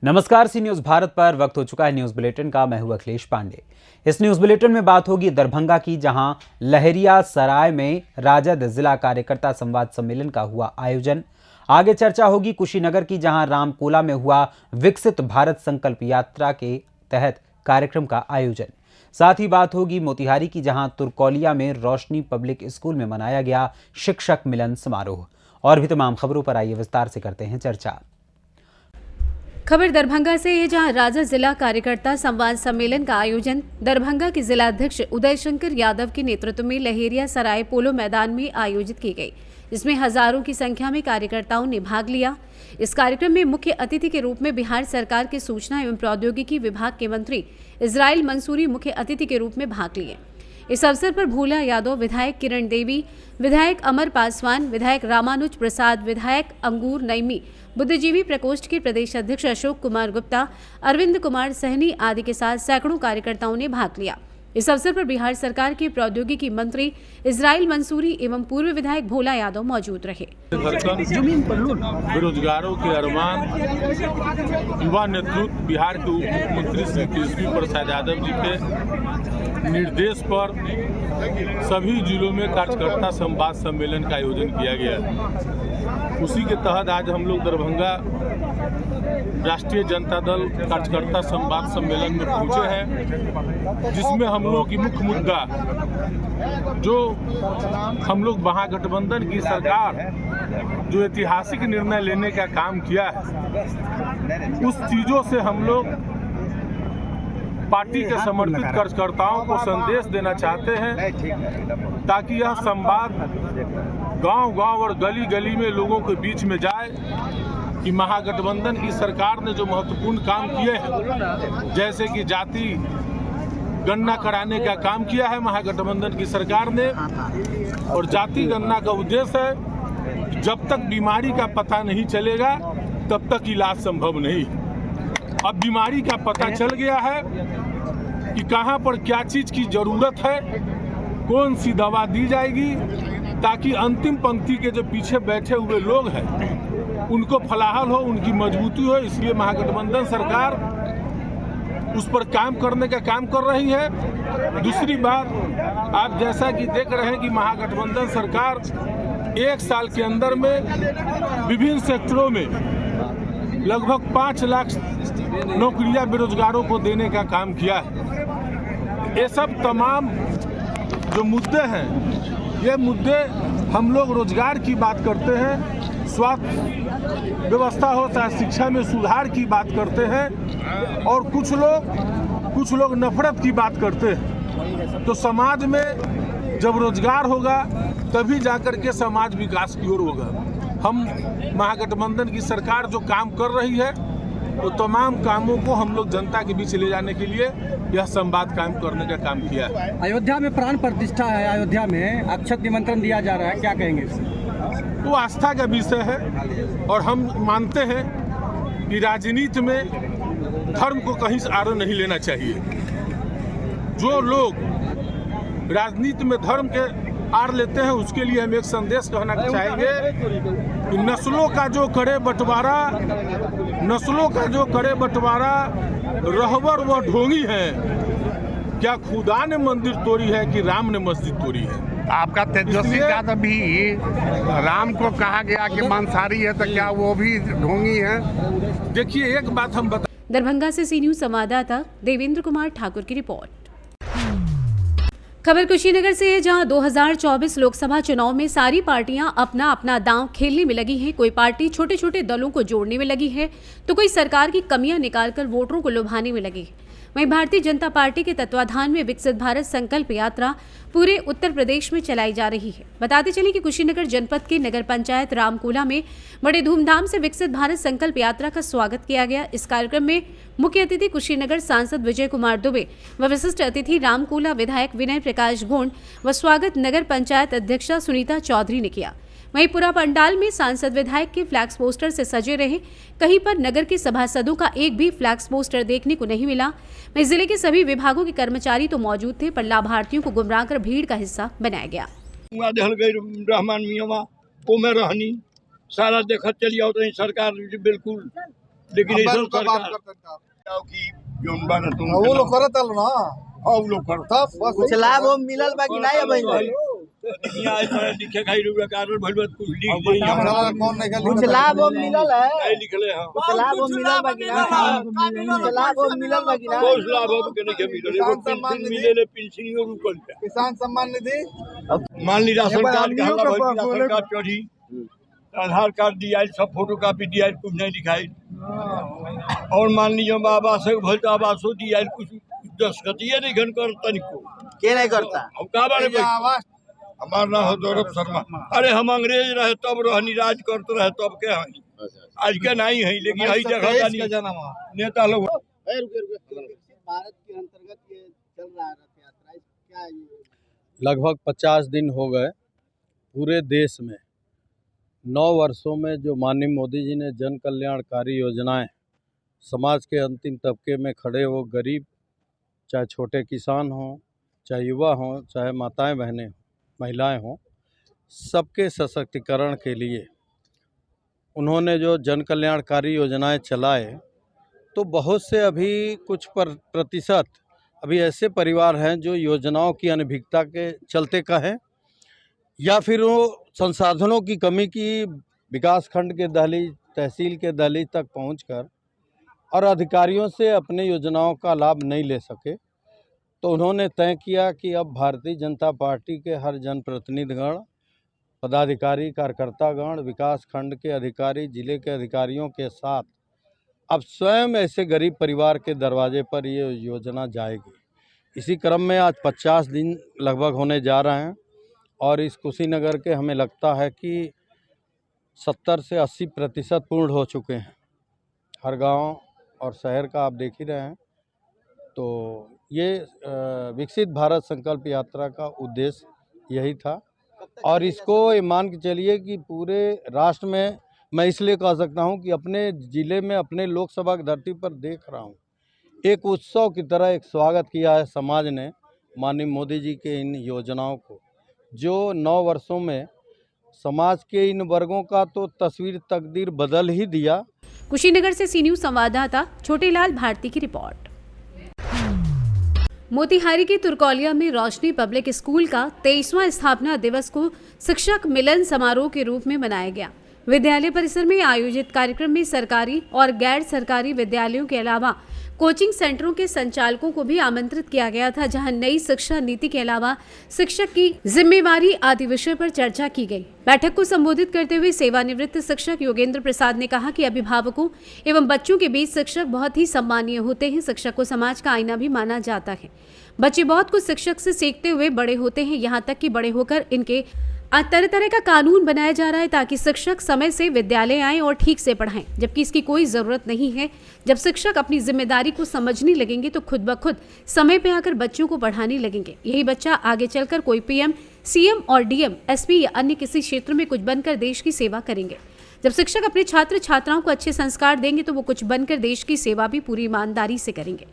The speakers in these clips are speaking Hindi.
नमस्कार, सी न्यूज भारत पर वक्त हो चुका है न्यूज बुलेटिन का। मैं हूं अखिलेश पांडे। इस न्यूज बुलेटिन में बात होगी दरभंगा की, जहां लहरिया सराय में राजद जिला कार्यकर्ता संवाद सम्मेलन का हुआ आयोजन। आगे चर्चा होगी कुशीनगर की, जहां रामकोला में हुआ विकसित भारत संकल्प यात्रा के तहत कार्यक्रम का आयोजन। साथ ही बात होगी मोतिहारी की, जहां तुरकौलिया में रोशनी पब्लिक स्कूल में मनाया गया शिक्षक मिलन समारोह। और भी तमाम खबरों पर आइए विस्तार से करते हैं चर्चा। खबर दरभंगा से है, जहां राजद जिला कार्यकर्ता संवाद सम्मेलन का आयोजन दरभंगा के जिलाध्यक्ष उदय शंकर यादव के नेतृत्व में लहेरिया सराय पोलो मैदान में आयोजित की गई। इसमें हजारों की संख्या में कार्यकर्ताओं ने भाग लिया। इस कार्यक्रम में मुख्य अतिथि के रूप में बिहार सरकार के सूचना एवं प्रौद्योगिकी विभाग के मंत्री इजराइल मंसूरी मुख्य अतिथि के रूप में भाग लिए। इस अवसर पर भोला यादव, विधायक किरण देवी, विधायक अमर पासवान, विधायक रामानुज प्रसाद, विधायक अंगूर नईमी, बुद्धिजीवी प्रकोष्ठ के प्रदेश अध्यक्ष अशोक कुमार गुप्ता, अरविंद कुमार सहनी आदि के साथ सैकड़ों कार्यकर्ताओं ने भाग लिया। इस अवसर पर बिहार सरकार के प्रौद्योगिकी मंत्री इजराइल मंसूरी एवं पूर्व विधायक भोला यादव मौजूद रहे। बेरोजगारों के अरमान, युवा नेतृत्व बिहार के उप मुख्यमंत्री श्री केशरी प्रसाद यादव जी के निर्देश पर सभी जिलों में कार्यकर्ता संवाद सम्मेलन का आयोजन किया गया। उसी के तहत आज हम लोग दरभंगा राष्ट्रीय जनता दल कार्यकर्ता संवाद सम्मेलन में पहुंचे हैं, जिसमें हम लोग की मुख्य मुद्दा जो हम लोग महागठबंधन की सरकार जो ऐतिहासिक निर्णय लेने का काम किया है, उस चीजों से हम लोग पार्टी के समर्पित कार्यकर्ताओं को संदेश देना चाहते हैं, ताकि यह संवाद गांव-गांव और गली-गली में लोगों के बीच में जाए कि महागठबंधन की सरकार ने जो महत्वपूर्ण काम किए हैं, जैसे कि जाति गणना कराने का काम किया है महागठबंधन की सरकार ने। और जाति गणना का उद्देश्य है जब तक बीमारी का पता नहीं चलेगा तब तक इलाज संभव नहीं। अब बीमारी का पता चल गया है कि कहां पर क्या चीज की जरूरत है, कौन सी दवा दी जाएगी, ताकि अंतिम पंक्ति के जो पीछे बैठे हुए लोग हैं उनको फलाहल हो, उनकी मजबूती हो। इसलिए महागठबंधन सरकार उस पर काम करने का काम कर रही है। दूसरी बात, आप जैसा कि देख रहे हैं कि महागठबंधन सरकार एक साल के अंदर में विभिन्न सेक्टरों में लगभग 5 लाख नौकरियां बेरोजगारों को देने का काम किया है। ये सब तमाम जो मुद्दे हैं, ये मुद्दे हम लोग रोजगार की बात करते हैं, स्वास्थ्य व्यवस्था हो चाहे शिक्षा में सुधार की बात करते हैं, और कुछ लोग नफरत की बात करते हैं। तो समाज में जब रोजगार होगा तभी जाकर के समाज विकास की ओर होगा। हम महागठबंधन की सरकार जो काम कर रही है, वो तमाम कामों को हम लोग जनता के बीच ले जाने के लिए यह संवाद कायम करने का काम किया है। अयोध्या में प्राण प्रतिष्ठा है, अयोध्या में अक्षत निमंत्रण दिया जा रहा है, क्या कहेंगे? वो आस्था का विषय है और हम मानते हैं कि राजनीति में धर्म को कहीं से आड़े नहीं लेना चाहिए। जो लोग राजनीति में धर्म के आड़ लेते हैं, उसके लिए हम एक संदेश कहना चाहेंगे कि नस्लों का जो करे बंटवारा रहबर व ढोंगी है, क्या खुदा ने मंदिर तोड़ी है कि राम ने मस्जिद तोड़ी है। आपका तेजस्वी यादव भी राम को कहा गया कि मांसाहारी है, तो क्या वो भी ढोंगी है? देखिए, एक बात हम बता। दरभंगा से सी न्यूज संवाददाता देवेंद्र कुमार ठाकुर की रिपोर्ट। खबर कुशीनगर से है, जहां 2024 लोकसभा चुनाव में सारी पार्टियां अपना अपना दांव खेलने में लगी हैं। कोई पार्टी छोटे छोटे दलों को जोड़ने में लगी है, तो कोई सरकार की कमियां निकालकर वोटरों को लुभाने में लगी है। वहीं भारतीय जनता पार्टी के तत्वाधान में विकसित भारत संकल्प यात्रा पूरे उत्तर प्रदेश में चलाई जा रही है। बताते चलें कि कुशीनगर जनपद के नगर पंचायत रामकोला में बड़े धूमधाम से विकसित भारत संकल्प यात्रा का स्वागत किया गया। इस कार्यक्रम में मुख्य अतिथि कुशीनगर सांसद विजय कुमार दुबे व विशिष्ट अतिथि रामकोला विधायक विनय प्रकाश गोंड व स्वागत नगर पंचायत अध्यक्षा सुनीता चौधरी ने किया। वहीं पूरा पंडाल में सांसद विधायक के फ्लैक्स पोस्टर से सजे रहे। कहीं पर नगर के सभासदों का एक भी फ्लैक्स पोस्टर देखने को नहीं मिला। वहीं जिले के सभी विभागों के कर्मचारी तो मौजूद थे, पर लाभार्थियों को गुमराह कर भीड़ का हिस्सा बनाया गया। रहमान मियाँ में रहनी सारा देखत चलिए सरकार बिल्कुल लेकिन ये सब बात सरकार करते हैं की जोन बा ना तुम वो लोग करत ना हाँ वो लोग करता बस कुछ लाभ वो मिलल बा कि नहीं भाई दुनिया है पढ़े लिखे खाई रुपया कारण भइल बा कुछ लिख दे हमरा कौन नहीं कुछ लिखत लाभ वो मिलल है नहीं लिखले हां कुछ लाभ वो मिलल बा कि नहीं कुछ लाभ वो मिलल बा कि नहीं कोई लाभ अब के नहीं के मिले एगो पेंशन मिले ले पेंशन और रुकल पे किसान सम्मान निधि मान ली राशन कार्ड का हल्ला भइल राशन कार्ड चढ़ी आधार कार्ड दिया सब फोटो कॉपी दिया कुछ नहीं दिखाई और मान लीजिए आवास भइल तो आवासो दिया कुछ दस्खतिये नहीं घन कर तनिको के नहीं करता अब का बारे में आवास हमार ना हो गौरव शर्मा अरे हम अंग्रेज रहे तब रहनी राज करते रहे तब के हई आज के नहीं है लेकिन हई जगह जानी नेता लोग भारत के अंतर्गत ये चल रहा है रथ यात्रा क्या ये लगभग 50 दिन हो गए पूरे देश में 9 वर्षों में जो माननीय मोदी जी ने जन कल्याणकारी योजनाएं समाज के अंतिम तबके में खड़े वो गरीब चाहे छोटे किसान हों चाहे युवा हों चाहे माताएं बहनें महिलाएं हों सबके सशक्तिकरण के लिए उन्होंने जो जन कल्याणकारी योजनाएं चलाए तो बहुत से अभी कुछ प्रतिशत अभी ऐसे परिवार हैं जो योजनाओं की अनभिज्ञता के चलते कहें या फिर वो संसाधनों की कमी की विकासखंड के दहलीज तहसील के दहलीज तक पहुंचकर और अधिकारियों से अपने योजनाओं का लाभ नहीं ले सके तो उन्होंने तय किया कि अब भारतीय जनता पार्टी के हर जनप्रतिनिधिगण पदाधिकारी कार्यकर्तागण विकास खंड के अधिकारी जिले के अधिकारियों के साथ अब स्वयं ऐसे गरीब परिवार के दरवाजे पर ये योजना जाएगी। इसी क्रम में आज 50 दिन लगभग होने जा रहे हैं और इस कुशीनगर के हमें लगता है कि 70 से 80% पूर्ण हो चुके हैं। हर गांव और शहर का आप देख ही रहे हैं। तो ये विकसित भारत संकल्प यात्रा का उद्देश्य यही था और इसको ये मान के चलिए कि पूरे राष्ट्र में मैं इसलिए कह सकता हूं कि अपने ज़िले में अपने लोकसभा की धरती पर देख रहा हूं एक उत्सव की तरह एक स्वागत किया है समाज ने माननीय मोदी जी के इन योजनाओं को, जो 9 वर्षों में समाज के इन वर्गों का तो तस्वीर तकदीर बदल ही दिया। कुशीनगर से सी न्यूज संवाददाता छोटेलाल भारती की रिपोर्ट। मोतिहारी के तुर्कौलिया में रोशनी पब्लिक स्कूल का 23वां स्थापना दिवस को शिक्षक मिलन समारोह के रूप में मनाया गया। विद्यालय परिसर में आयोजित कार्यक्रम में सरकारी और गैर सरकारी विद्यालयों के अलावा कोचिंग सेंटरों के संचालकों को भी आमंत्रित किया गया था, जहां नई शिक्षा नीति के अलावा शिक्षक की जिम्मेवारी आदि विषय पर चर्चा की गई। बैठक को संबोधित करते हुए सेवानिवृत्त शिक्षक योगेंद्र प्रसाद ने कहा कि अभिभावकों एवं बच्चों के बीच शिक्षक बहुत ही सम्मानीय होते हैं। शिक्षक को समाज का आईना भी माना जाता है। बच्चे बहुत कुछ शिक्षक से सीखते हुए बड़े होते हैं, यहाँ तक कि बड़े होकर इनके तरह तरह का कानून बनाया जा रहा है ताकि शिक्षक समय से विद्यालय आएं और ठीक से पढ़ाएं, जबकि इसकी कोई ज़रूरत नहीं है। जब शिक्षक अपनी जिम्मेदारी को समझने लगेंगे तो खुद ब खुद समय पे आकर बच्चों को पढ़ाने लगेंगे। यही बच्चा आगे चलकर कोई पीएम, सीएम और डीएम, एसपी या अन्य किसी क्षेत्र में कुछ बनकर देश की सेवा करेंगे। जब शिक्षक अपने छात्र छात्राओं को अच्छे संस्कार देंगे तो वो कुछ बनकर देश की सेवा भी पूरी ईमानदारी से करेंगे।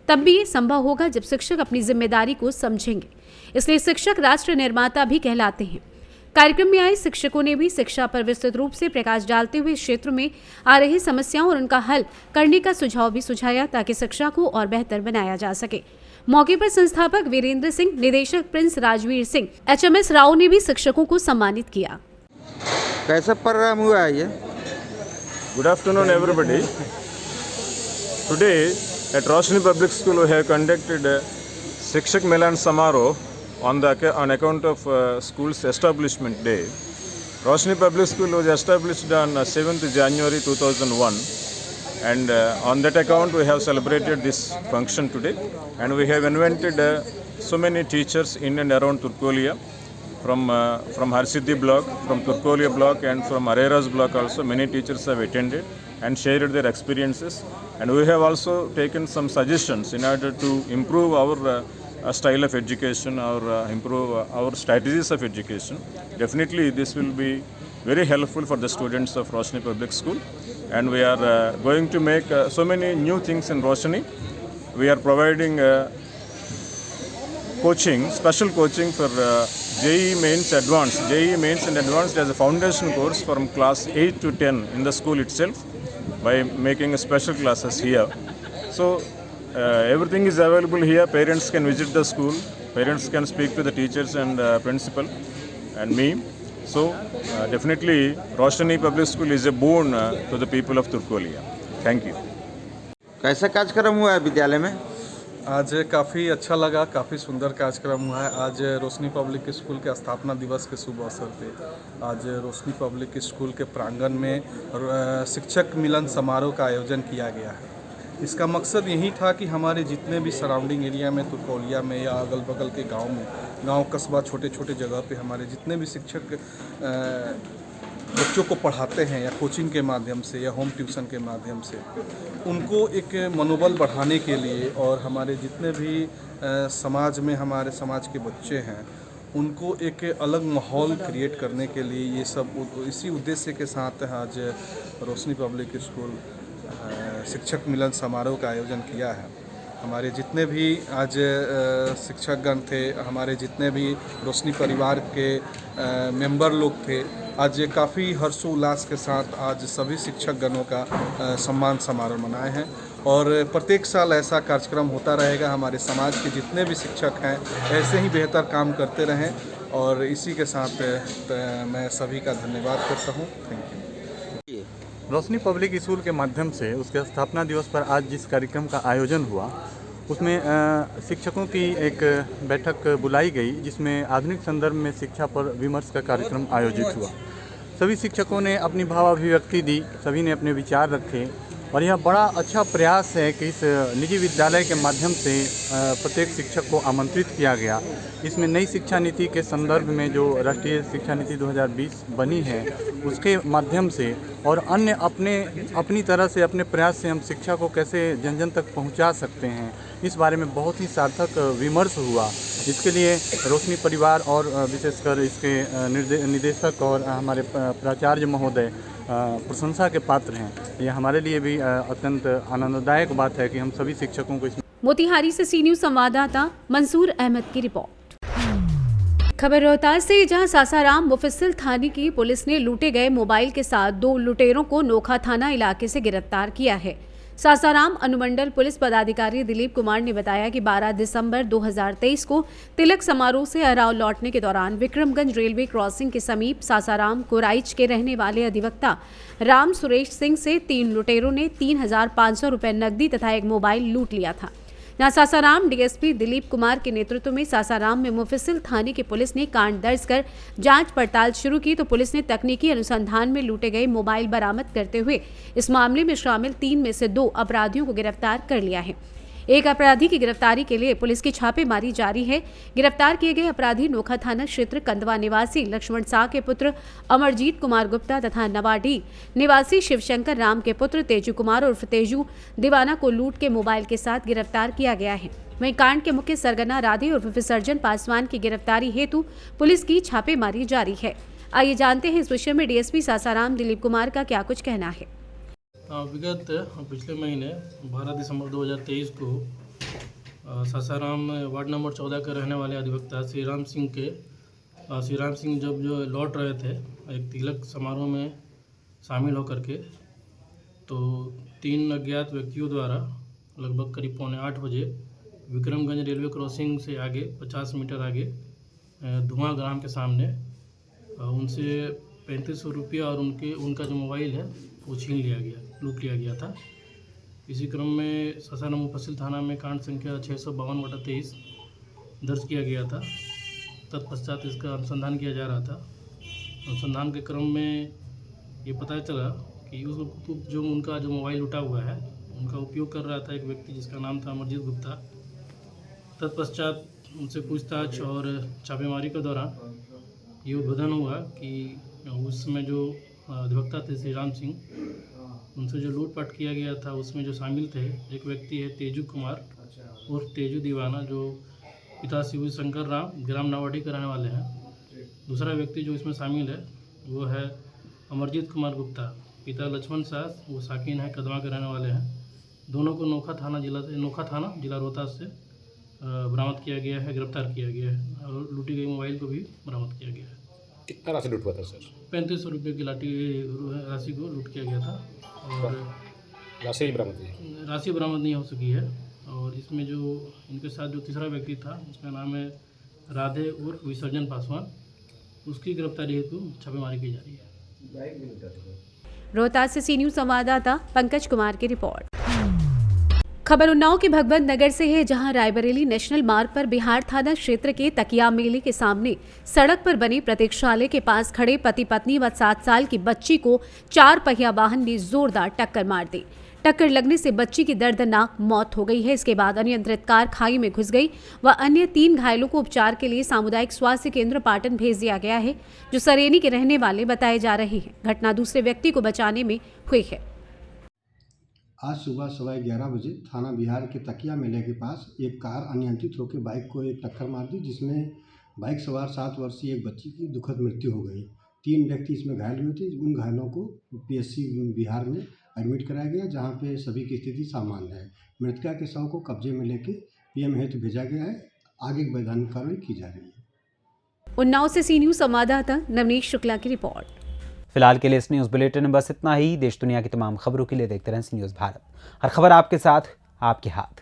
तब भी ये संभव होगा जब शिक्षक अपनी जिम्मेदारी को समझेंगे। इसलिए शिक्षक राष्ट्र निर्माता भी कहलाते हैं। कार्यक्रम में आए शिक्षकों ने भी शिक्षा पर विस्तृत रूप से प्रकाश डालते हुए क्षेत्र में आ रही समस्याओं और उनका हल करने का सुझाव भी सुझाया ताकि शिक्षा को और बेहतर बनाया जा सके। मौके पर संस्थापक वीरेंद्र सिंह, निदेशक प्रिंस राजवीर सिंह, HMS राव ने भी शिक्षकों को सम्मानित किया। कैसा प्रोग्राम हुआ है ये? Good afternoon, everybody. Today at Roshni Public School we have conducted a Shikshak Milan Samaroh on account of school's establishment day. Roshni Public School was established on 7th January 2001 and on that account we have celebrated this function today, and we have invited so many teachers in and around Turkolia from Harsiddhi block, from Turkolia block and from Areras block also. Many teachers have attended and shared their experiences, and we have also taken some suggestions in order to improve our style of education or improve our strategies of education. Definitely this will be very helpful for the students of Roshni Public School, and we are going to make so many new things in Roshni. We are providing coaching, special coaching for JEE Mains and Advanced as a foundation course from class 8 to 10 in the school itself. by making special classes here. So everything is available here. Parents can visit the school. Parents can speak to the teachers and principal and me. So definitely Roshni Public School is a boon to the people of Turkolia. Thank you. कैसा कार्यक्रम हुआ है विद्यालय में? आज काफ़ी अच्छा लगा, काफ़ी सुंदर कार्यक्रम हुआ है। आज रोशनी पब्लिक स्कूल के स्थापना दिवस के शुभ अवसर पे आज रोशनी पब्लिक स्कूल के प्रांगण में शिक्षक मिलन समारोह का आयोजन किया गया है। इसका मकसद यही था कि हमारे जितने भी सराउंडिंग एरिया में, तुर्कोलिया में या अगल बगल के गांव में, गांव कस्बा छोटे छोटे जगह पे हमारे जितने भी शिक्षक बच्चों को पढ़ाते हैं या कोचिंग के माध्यम से या होम ट्यूशन के माध्यम से, उनको एक मनोबल बढ़ाने के लिए और हमारे जितने भी समाज में हमारे समाज के बच्चे हैं उनको एक अलग माहौल क्रिएट करने के लिए ये सब इसी उद्देश्य के साथ आज रोशनी पब्लिक स्कूल शिक्षक मिलन समारोह का आयोजन किया है। हमारे जितने भी आज शिक्षकगण थे, हमारे जितने भी रोशनी परिवार के मेंबर लोग थे, आज काफ़ी हर्षोल्लास के साथ आज सभी शिक्षकगणों का सम्मान समारोह मनाए हैं और प्रत्येक साल ऐसा कार्यक्रम होता रहेगा। हमारे समाज के जितने भी शिक्षक हैं ऐसे ही बेहतर काम करते रहें और इसी के साथ मैं सभी का धन्यवाद करता हूँ। Thank you. Roshni public school के माध्यम से उसके स्थापना दिवस पर आज जिस कार्यक्रम का आयोजन हुआ उसमें शिक्षकों की एक बैठक बुलाई गई, जिसमें आधुनिक संदर्भ में शिक्षा पर विमर्श का कार्यक्रम आयोजित हुआ। सभी शिक्षकों ने अपनी भावाभिव्यक्ति दी, सभी ने अपने विचार रखे और यह बड़ा अच्छा प्रयास है कि इस निजी विद्यालय के माध्यम से प्रत्येक शिक्षक को आमंत्रित किया गया। इसमें नई शिक्षा नीति के संदर्भ में जो राष्ट्रीय शिक्षा नीति 2020 बनी है उसके माध्यम से और अन्य अपनी तरह से अपने प्रयास से हम शिक्षा को कैसे जन जन तक पहुंचा सकते हैं, इस बारे में बहुत ही सार्थक विमर्श हुआ। इसके लिए रोशनी परिवार और विशेषकर इसके निदेशक और हमारे प्राचार्य महोदय प्रशंसा के पात्र हैं। ये हमारे लिए भी अत्यंत आनंददायक बात है कि हम सभी शिक्षकों को मोतिहारी से सी न्यूज़ संवाददाता मंसूर अहमद की रिपोर्ट। खबर रोहतास से, जहां सासाराम मुफस्सिल थाने की पुलिस ने लूटे गए मोबाइल के साथ 2 लुटेरों को नोखा थाना इलाके से गिरफ्तार किया है। सासाराम अनुमंडल पुलिस पदाधिकारी दिलीप कुमार ने बताया कि 12 दिसंबर 2023 को तिलक समारोह से अराव लौटने के दौरान विक्रमगंज रेलवे क्रॉसिंग के समीप सासाराम कोराइच के रहने वाले अधिवक्ता राम सुरेश सिंह से 3 लुटेरों ने 3,500 रुपये नकदी तथा एक मोबाइल लूट लिया था। जहां सासाराम डीएसपी दिलीप कुमार के नेतृत्व में सासाराम में मुफस्सिल थाने की पुलिस ने कांड दर्ज कर जांच पड़ताल शुरू की, तो पुलिस ने तकनीकी अनुसंधान में लूटे गए मोबाइल बरामद करते हुए इस मामले में शामिल 3 में से 2 अपराधियों को गिरफ्तार कर लिया है। एक अपराधी की गिरफ्तारी के लिए पुलिस की छापेमारी जारी है। गिरफ्तार किए गए अपराधी नोखा थाना क्षेत्र कंदवा निवासी लक्ष्मण शाह के पुत्र अमरजीत कुमार गुप्ता तथा नवाडी निवासी शिवशंकर राम के पुत्र तेजू कुमार उर्फ तेजू दीवाना को लूट के मोबाइल के साथ गिरफ्तार किया गया है। वहीं कांड के मुख्य सरगना राधे उर्फ विसर्जन पासवान की गिरफ्तारी हेतु पुलिस की छापेमारी जारी है। आइए जानते हैं इस विषय में डीएसपी सासाराम दिलीप कुमार का क्या कुछ कहना है। विगत पिछले महीने 12 दिसंबर 2023 को सासाराम वार्ड नंबर 14 के रहने वाले अधिवक्ता श्रीराम सिंह जब जो लौट रहे थे एक तिलक समारोह में शामिल होकर के, तो 3 अज्ञात व्यक्तियों द्वारा लगभग करीब 7:45 बजे विक्रमगंज रेलवे क्रॉसिंग से आगे 50 मीटर आगे धुआं ग्राम के सामने उनसे 3500 रुपया और उनका जो मोबाइल है वो लूट लिया गया था। इसी क्रम में सासाराम मुफस्सिल थाना में कांड संख्या 652/23 दर्ज किया गया था। तत्पश्चात इसका अनुसंधान किया जा रहा था। अनुसंधान के क्रम में ये पता चला कि उनका जो मोबाइल लूटा हुआ है उनका उपयोग कर रहा था एक व्यक्ति जिसका नाम था अमरजीत गुप्ता। तत्पश्चात उनसे पूछताछ और छापेमारी के दौरान ये उद्भेदन हुआ कि उस समय जो अधिवक्ता थे श्रीराम सिंह, उनसे जो लूटपाट किया गया था उसमें जो शामिल थे एक व्यक्ति है तेजू कुमार उर्फ तेजू दीवाना, जो पिता शिवशंकर राम ग्राम नावाडी के रहने वाले हैं। दूसरा व्यक्ति जो इसमें शामिल है वो है अमरजीत कुमार गुप्ता, पिता लक्ष्मण शाह, वो साकिन है कदवा के रहने वाले हैं। दोनों को नोखा थाना जिला रोहतास से बरामद किया गया है, गिरफ्तार किया गया है और लूटी गई मोबाइल को भी बरामद किया गया है। कितना राशि लूट हुआ था सर? 3500 रुपये की राशि को लूट किया गया था और राशि बरामद नहीं हो सकी है। और इसमें जो इनके साथ जो तीसरा व्यक्ति था उसका नाम है राधे उर्फ विसर्जन पासवान, उसकी गिरफ्तारी हेतु छापेमारी की जा रही है। रोहतास से सी न्यूज संवाददाता पंकज कुमार की रिपोर्ट। खबर उन्नाव के भगवंत नगर से है, जहां रायबरेली नेशनल मार्ग पर बिहार थाना क्षेत्र के तकिया मेले के सामने सड़क पर बने प्रतीक्षालय के पास खड़े पति पत्नी व 7 साल की बच्ची को 4 पहिया वाहन ने जोरदार टक्कर मार दी। टक्कर लगने से बच्ची की दर्दनाक मौत हो गई है। इसके बाद अनियंत्रित कार खाई में घुस गई व अन्य 3 घायलों को उपचार के लिए सामुदायिक स्वास्थ्य केंद्र पाटन भेज दिया गया है, जो सरेनी के रहने वाले बताए जा रहे हैं। घटना दूसरे व्यक्ति को बचाने में हुई है। आज सुबह 11:15 बजे थाना बिहार के तकिया मेले के पास एक कार अनियंत्रित होकर बाइक को एक टक्कर मार दी, जिसमें बाइक सवार 7 वर्षीय एक बच्ची की दुखद मृत्यु हो गई। 3 व्यक्ति इसमें घायल हुए थे। उन घायलों को पीएचसी बिहार में एडमिट कराया गया, जहां पे सभी की स्थिति सामान्य है। मृतका के शव को कब्जे में लेके पीएम हेतु भेजा गया है। आगे वैधानिक कार्रवाई की जा रही है। उन्नाव से सी न्यूज संवाददाता नवनीश शुक्ला की रिपोर्ट। फिलहाल के लिए इस न्यूज़ बुलेटिन में बस इतना ही। देश दुनिया की तमाम खबरों के लिए देखते रहें सी न्यूज़ भारत। हर खबर आपके साथ, आपके हाथ।